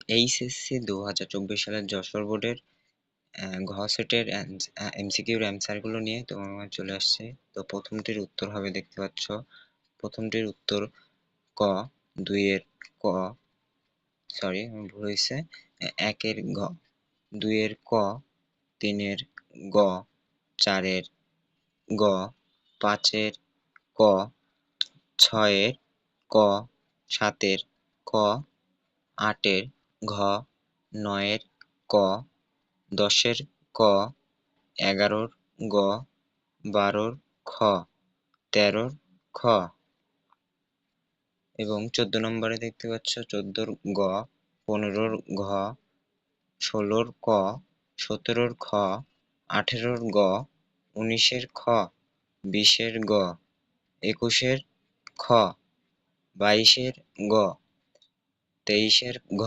HSC 2024 সালের যশোর বোর্ডের ঘ সেটের এমসিকিউর অ্যান্সার গুলো নিয়ে তোমার মাঝে চলে আসছে। তো প্রথমটির উত্তর হবে, দেখতে পাচ্ছ প্রথমটির উত্তর ক, দুইয়ের ক, সরি আমার ভুল হয়েছে, একের ঘ, দুইয়ের ক, তিনের গ, চারের গ, পাঁচের ক, ছয়ের ক, সাতের ক, আটের ঘ, নয়ের ক, দশের ক, এগারোর গ, বারোর খ, তেরোর খ এবং 14 নম্বরে দেখতে পাচ্ছ 14র গ, 15র ঘ, 16র ক, 17র খ, 18র গ, 19-এর খ, 20-এর গ, 21-এর খ, 22-এর গ, 23-এর ঘ,